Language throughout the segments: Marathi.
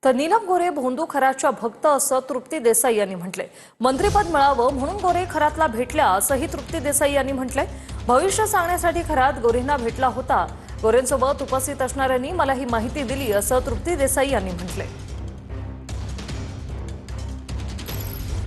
तर नीलम गोरे भोंदू खराच्या भक्त असं तृप्ती देसाई यांनी म्हटलंय। मंत्रिपद मिळावं म्हणून गोरे खरातला भेटल्या असंही तृप्ती देसाई यांनी म्हटलंय। भविष्य सांगण्यासाठी खरात गोरेंना भेटला होता। गोरेंसोबत उपस्थित असणाऱ्यांनी मला ही माहिती दिली असं तृप्ती देसाई यांनी म्हटलंय।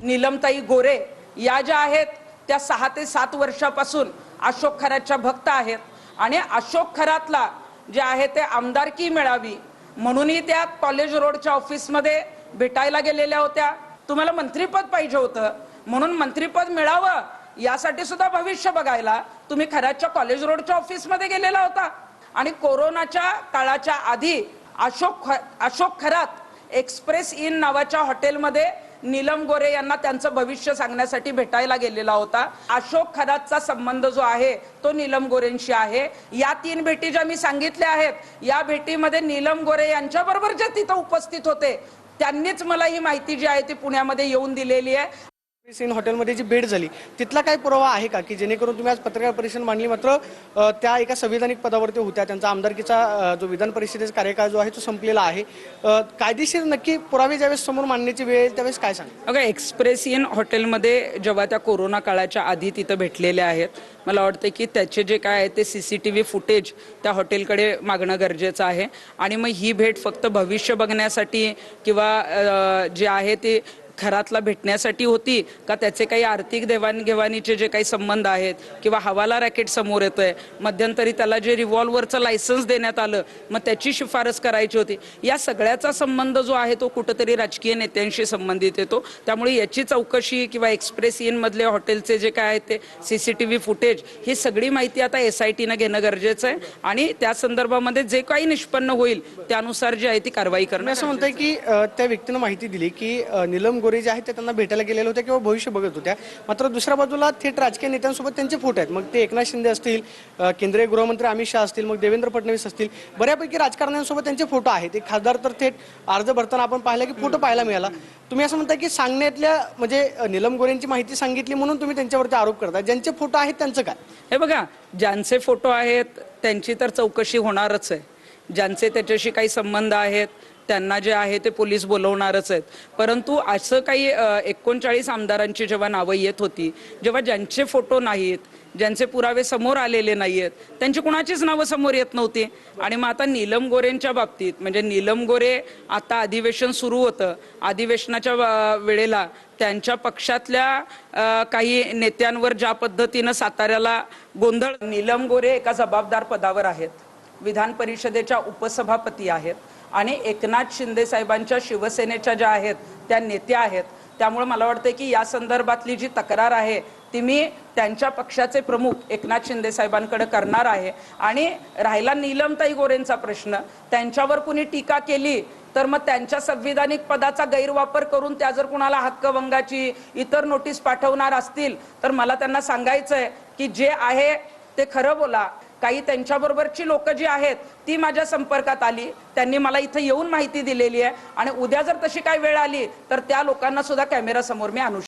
नीलमताई गोरे या ज्या आहेत त्या 6 ते 7 वर्षापासून अशोक खरातच्या भक्त आहेत आणि अशोक खरातला जे आहे ते आमदारकी मिळावी म्हणूनही त्या कॉलेज रोडच्या ऑफिसमध्ये भेटायला गेलेल्या होत्या। तुम्हाला मंत्रिपद पाहिजे होतं म्हणून मंत्रिपद मिळावं यासाठी सुद्धा भविष्य बघायला तुम्ही खरातच्या कॉलेज रोडच्या ऑफिसमध्ये गेलेला होता। आणि कोरोनाच्या काळाच्या आधी अशोक खरात एक्सप्रेस इन नावाच्या हॉटेलमध्ये नीलम गोरे यांना त्यांचं भविष्य सांगण्यासाठी भेटायला गेलेला होता। अशोक खरातचा संबंध जो आहे तो नीलम गोरेंशी आहे। या 3 भेटी ज्या मी सांगितल्या आहेत या भेटीमध्ये नीलम गोरे यांच्याबरोबर जे तिथं उपस्थित होते त्यांनीच मला ही माहिती जी आहे ती पुण्यामध्ये येऊन दिलेली आहे। इन हॉटेलमध्ये जी भेट झाली तिथला काय पुरावा आहे का की जेणेकरून तुम्ही आज पत्रकार परिषद मांडली, मात्र त्या एका संविधानिक पदावरती होत्या, त्यांचा आमदारकीचा जो विधान परिषदेचा कार्यकाळ जो आहे तो संपलेला आहे, कायदेशीर नक्की पुरावे ज्यावेळेस समोर मांडण्याची वेळ येईल त्यावेळेस काय सांगा? अगं एक्सप्रेस इन हॉटेलमध्ये जेव्हा त्या कोरोना काळाच्या आधी तिथं भेटलेल्या आहेत, मला वाटतं की त्याचे जे काय आहे ते CCTV फुटेज त्या हॉटेलकडे मागणं गरजेचं आहे। आणि मग ही भेट फक्त भविष्य बघण्यासाठी किंवा जे आहे ते खरातला भेटण्यासाठी होती का त्याचे काही आर्थिक देवाणघेवाणीचे जे काही संबंध आहेत किंवा हवाला रॅकेट समोर येतोय, मध्यंतरी त्याला जे रिव्हॉल्व्हरचं लायसन्स देण्यात आलं मग त्याची शिफारस करायची होती, या सगळ्याचा संबंध जो आहे तो कुठेतरी राजकीय नेत्यांशी संबंधित येतो। त्यामुळे याची चौकशी किंवा एक्सप्रेस इन मधले हॉटेलचे जे काय आहे ते CCTV फुटेज ही सगळी माहिती आता SITनं घेणं गरजेचं आहे आणि त्या संदर्भामध्ये जे काही निष्पन्न होईल त्यानुसार जी आहे ती कारवाई करणं। असं म्हणताय की त्या व्यक्तीनं माहिती दिली की नीलम गोरे जे आहेत ते त्यांना भेटायला गेलेले होते किंवा भविष्य बघत होत्या, मात्र दुसऱ्या बाजूला थेट राजकीय नेत्यांसोबत त्यांचे फोटो आहेत। मग ते एकनाथ शिंदे असतील, केंद्रीय गृहमंत्री अमित शहा असतील, मग देवेंद्र फडणवीस असतील, बऱ्यापैकी राजकारण्यांसोबत त्यांचे फोटो आहेत। एक खासदार तर थेट अर्ज भरताना आपण पाहिलं की फोटो पाहायला मिळाला। तुम्ही असं म्हणताय की सांगण्यातल्या म्हणजे नीलम गोरेंची माहिती सांगितली म्हणून तुम्ही त्यांच्यावरती आरोप करता, ज्यांचे फोटो आहेत त्यांचं काय? हे बघा, ज्यांचे फोटो आहेत त्यांची तर चौकशी होणारच आहे, ज्यांचे त्याच्याशी काही संबंध आहेत त्यांना जे आहे ते पोलीस बोलवणारच आहेत। परंतु असं काही 39 आमदारांची जेव्हा नावं येत होती, जेव्हा ज्यांचे फोटो नाहीत, ज्यांचे पुरावे समोर आलेले नाहीत, त्यांची कुणाचीच नावं समोर येत नव्हती। आणि मग आता नीलम गोरेंच्या बाबतीत म्हणजे नीलम गोरे आता अधिवेशन सुरू होतं, अधिवेशनाच्या वेळेला त्यांच्या पक्षातल्या काही नेत्यांवर ज्या पद्धतीनं साताऱ्याला गोंधळ, नीलम गोरे एका जबाबदार पदावर आहेत, विधान परिषदेच्या उपसभापती आहेत आणि एकनाथ शिंदे साहेबांच्या शिवसेनेच्या ज्या आहेत त्या नेत्या आहेत। त्यामुळे मला वाटतं की या संदर्भातली जी तक्रार आहे ती मी त्यांच्या पक्षाचे प्रमुख एकनाथ शिंदे साहेबांकडे करणार आहे। आणि राहिला नीलमताई गोरेंचा प्रश्न, त्यांच्यावर कुणी टीका केली तर मग त्यांच्या संविधानिक पदाचा गैरवापर करून त्या जर कुणाला हक्कभंगाची इतर नोटीस पाठवणार असतील तर मला त्यांना सांगायचं आहे की जे आहे ते खरं बोला। काही त्यांच्याबरोबरची लोक जी आहेत ती माझ्या संपर्कात आली, त्यांनी मला इथं येऊन माहिती दिलेली आहे आणि उद्या जर तशी काही वेळ आली तर त्या लोकांना सुद्धा कॅमेरा समोर मी आणू